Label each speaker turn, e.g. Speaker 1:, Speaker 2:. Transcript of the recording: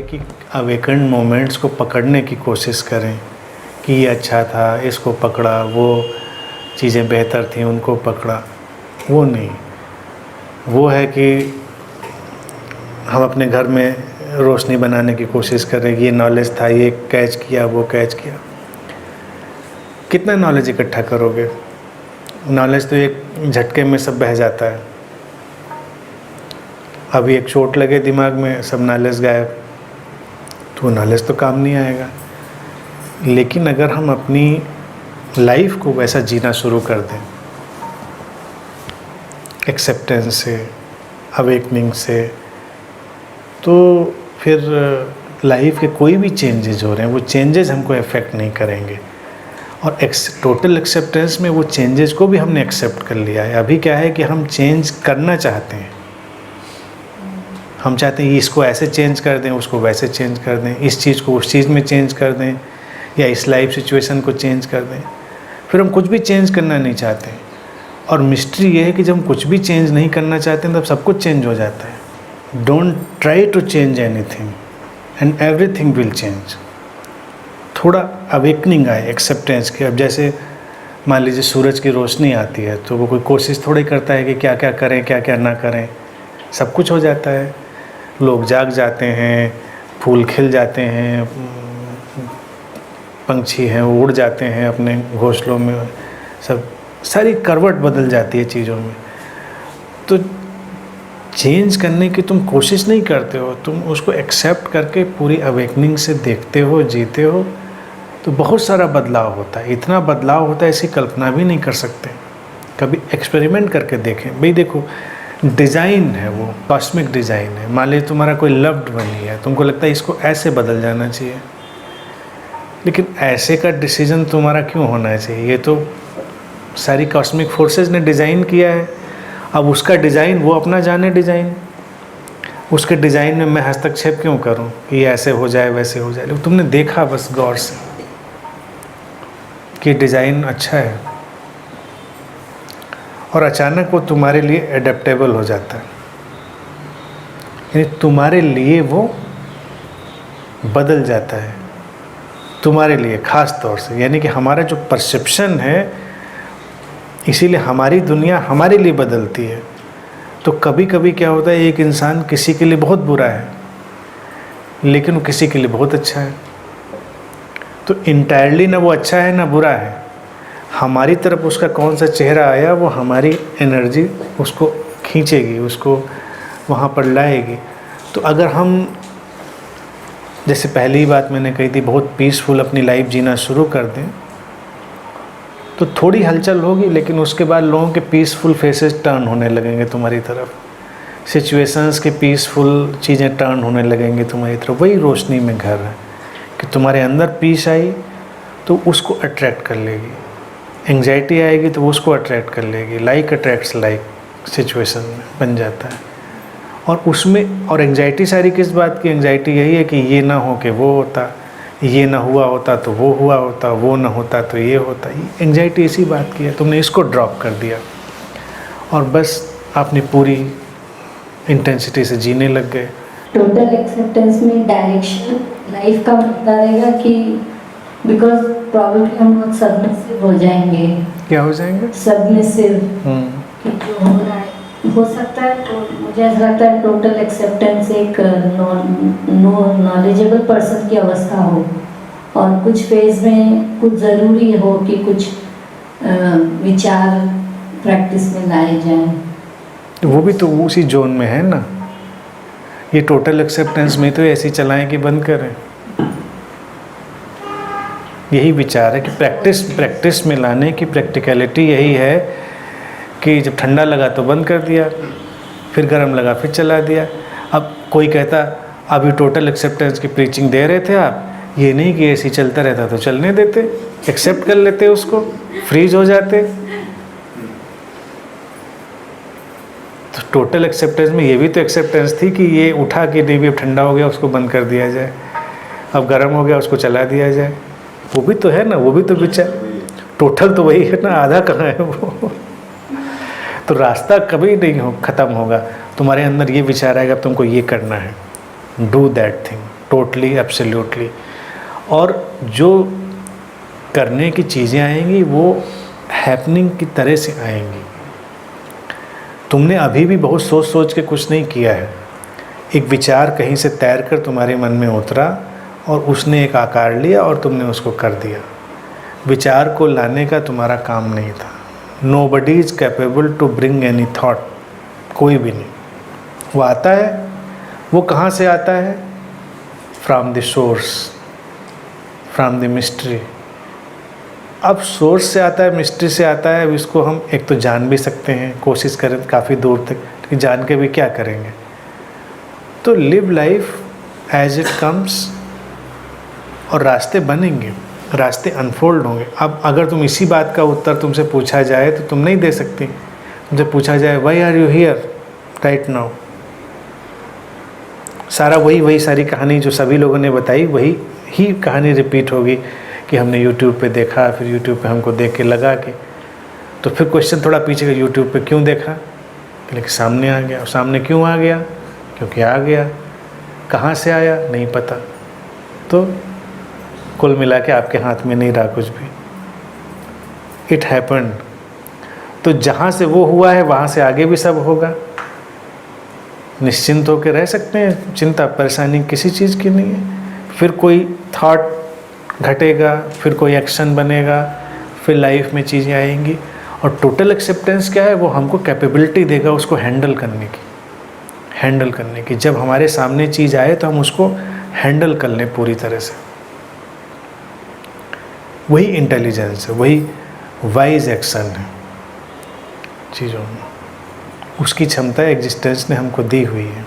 Speaker 1: कि awakened moments को पकड़ने की कोशिश करें कि ये अच्छा था, इसको पकड़ा, वो चीज़ें बेहतर थी, उनको पकड़ा। वो नहीं, वो है कि हम अपने घर में रोशनी बनाने की कोशिश करें कि ये नॉलेज था, ये कैच किया, वो कैच किया। कितना नॉलेज इकट्ठा करोगे? नॉलेज तो एक झटके में सब बह जाता है। अभी एक चोट लगे दिमाग में, सब नॉलेज गायब, तो नॉलेज तो काम नहीं आएगा। लेकिन अगर हम अपनी लाइफ को वैसा जीना शुरू कर दें, एक्सेप्टेंस से, अवेकनिंग से, तो फिर लाइफ के कोई भी चेंजेस हो रहे हैं वो चेंजेस हमको इफ़ेक्ट नहीं करेंगे। और टोटल एक्सेप्टेंस में वो चेंजेस को भी हमने एक्सेप्ट कर लिया है। अभी क्या है कि हम चेंज करना चाहते हैं, हम चाहते हैं इसको ऐसे चेंज कर दें, उसको वैसे चेंज कर दें, इस चीज़ को उस चीज़ में चेंज कर दें, या इस लाइफ सिचुएशन को चेंज कर दें। फिर हम कुछ भी चेंज करना नहीं चाहते। और मिस्ट्री ये है कि जब हम कुछ भी चेंज नहीं करना चाहते हैं तब सब कुछ चेंज हो जाता है। Don't try to change anything and everything will change. थोड़ा अवेकनिंग आए एक्सेप्टेंस की। अब जैसे मान लीजिए सूरज की रोशनी आती है तो वो कोई कोशिश थोड़ी करता है कि क्या क्या करें, क्या क्या ना करें, सब कुछ हो जाता है। लोग जाग जाते हैं, फूल खिल जाते हैं, पंछी हैं वो उड़ जाते हैं अपने घोंसलों में, सब सारी करवट बदल जाती है चीज़ों में। तो चेंज करने की तुम कोशिश नहीं करते हो, तुम उसको एक्सेप्ट करके पूरी अवेकनिंग से देखते हो, जीते हो, तो बहुत सारा बदलाव होता है। इतना बदलाव होता है ऐसी कल्पना भी नहीं कर सकते। कभी एक्सपेरिमेंट करके देखें। भाई देखो, डिज़ाइन है, वो कॉस्मिक डिज़ाइन है। मान लीजिए तुम्हारा कोई लव्ड वन ही है, तुमको लगता है इसको ऐसे बदल जाना चाहिए, लेकिन ऐसे का डिसीजन तुम्हारा क्यों होना चाहिए? ये तो सारी कॉस्मिक फोर्सेस ने डिज़ाइन किया है। अब उसका डिज़ाइन वो अपना जाने डिज़ाइन, उसके डिज़ाइन में मैं हस्तक्षेप क्यों करूं कि ये ऐसे हो जाए वैसे हो जाए? लेकिन तुमने देखा बस गौर से कि डिज़ाइन अच्छा है, और अचानक वो तुम्हारे लिए एडेप्टेबल हो जाता है, यानी तुम्हारे लिए वो बदल जाता है, तुम्हारे लिए ख़ास तौर से। यानी कि हमारा जो परसेप्शन है, इसीलिए हमारी दुनिया हमारे लिए बदलती है। तो कभी कभी क्या होता है, एक इंसान किसी के लिए बहुत बुरा है लेकिन वो किसी के लिए बहुत अच्छा है। तो इंटायरली ना वो अच्छा है ना बुरा है, हमारी तरफ उसका कौन सा चेहरा आया वो हमारी एनर्जी उसको खींचेगी, उसको वहाँ पर लाएगी। तो अगर हम, जैसे पहली बात मैंने कही थी, बहुत पीसफुल अपनी लाइफ जीना शुरू कर दें तो थोड़ी हलचल होगी, लेकिन उसके बाद लोगों के पीसफुल फेसेस टर्न होने लगेंगे तुम्हारी तरफ, सिचुएशंस के पीसफुल चीज़ें टर्न होने लगेंगे तुम्हारी तरफ। वही रोशनी में घर है कि तुम्हारे अंदर पीस आई तो उसको अट्रैक्ट कर लेगी, एंग्जाइटी आएगी तो उसको अट्रैक्ट कर लेगी। लाइक अट्रैक्ट्स लाइक सिचुएशन में बन जाता है। और उसमें, और एंग्जाइटी सारी किस बात की? एंग्जाइटी यही है कि ये ना हो कि वो होता, ये ना हुआ होता तो वो हुआ होता, वो ना होता तो ये होता। एंग्जाइटी इसी बात की है। तुमने इसको ड्रॉप कर दिया और बस अपनी पूरी इंटेंसिटी से जीने लग गए।
Speaker 2: टोटल एक्सेप्टेंस में डायरेक्शन लाइफ का बनता रहेगा कि बिकॉज प्रॉब्लम हम लोग सबमिसिव हो जाएंगे।
Speaker 1: क्या हो जाएंगे?
Speaker 2: सबमिसिव, कि जो हो रहा है हो सकता है। तो मुझे ऐसा लगता है टोटल एक्सेप्टेंस एक नॉलेजेबल पर्सन की अवस्था हो, और कुछ फेज में कुछ ज़रूरी हो कि कुछ विचार प्रैक्टिस में लाए जाएं।
Speaker 1: तो वो भी तो उसी जोन में है ना। ये टोटल एक्सेप्टेंस में तो ऐसे चलाएं कि बंद करें। यही विचार है कि प्रैक्टिस में लाने की प्रैक्टिकलिटी यही है कि जब ठंडा लगा तो बंद कर दिया, फिर गर्म लगा फिर चला दिया। अब कोई कहता अभी टोटल एक्सेप्टेंस की प्रीचिंग दे रहे थे आप, ये नहीं कि ऐसे ही चलता रहता तो चलने देते, एक्सेप्ट कर लेते, उसको फ्रीज हो जाते। तो टोटल एक्सेप्टेंस में ये भी तो एक्सेप्टेंस थी कि ये उठा के नहीं भी अब ठंडा हो गया उसको बंद कर दिया जाए, अब गर्म हो गया उसको चला दिया जाए। वो भी तो है ना, वो भी तो विचार। टोटल तो वही है ना, आधा कहाँ है वो। तो रास्ता कभी नहीं ख़त्म होगा। तुम्हारे अंदर ये विचार आएगा तुमको ये करना है, do that thing. Totally absolutely. और जो करने की चीज़ें आएंगी वो हैपनिंग की तरह से आएंगी। तुमने अभी भी बहुत सोच सोच के कुछ नहीं किया है, एक विचार कहीं से तैर कर तुम्हारे मन में उतरा और उसने एक आकार लिया और तुमने उसको कर दिया। विचार को लाने का तुम्हारा काम नहीं था। Nobody is capable to bring any thought, कोई भी नहीं। वो आता है, वो कहाँ से आता है? From the source, from the mystery। अब सोर्स से आता है, मिस्ट्री से आता है। अब इसको हम एक तो जान भी सकते हैं, कोशिश करें काफ़ी दूर तक, कि जान के भी क्या करेंगे। तो live life as it comes, और रास्ते बनेंगे, रास्ते अनफोल्ड होंगे। अब अगर तुम इसी बात का उत्तर तुमसे पूछा जाए तो तुम नहीं दे सकती। तुमसे पूछा जाए why are you here right now, सारा वही सारी कहानी जो सभी लोगों ने बताई, वही ही कहानी रिपीट होगी कि हमने YouTube पे देखा, फिर YouTube पे हमको देख के लगा कि, तो फिर क्वेश्चन थोड़ा पीछे का, YouTube पे क्यों देखा? लेकिन सामने आ गया। और सामने क्यों आ गया? क्योंकि आ गया। कहाँ से आया नहीं पता। तो कुल मिला के आपके हाथ में नहीं रहा कुछ भी, इट हैपेंड। तो जहाँ से वो हुआ है वहाँ से आगे भी सब होगा। निश्चिंत होकर रह सकते हैं, चिंता परेशानी किसी चीज़ की नहीं है। फिर कोई थॉट घटेगा, फिर कोई एक्शन बनेगा, फिर लाइफ में चीज़ें आएंगी। और टोटल एक्सेप्टेंस क्या है? वो हमको कैपेबिलिटी देगा उसको हैंडल करने की। जब हमारे सामने चीज़ आए तो हम उसको हैंडल कर लें पूरी तरह से। वही इंटेलिजेंस है, वही वाइज एक्शन है चीज़ों में। उसकी क्षमता एग्जिस्टेंस ने हमको दी हुई है।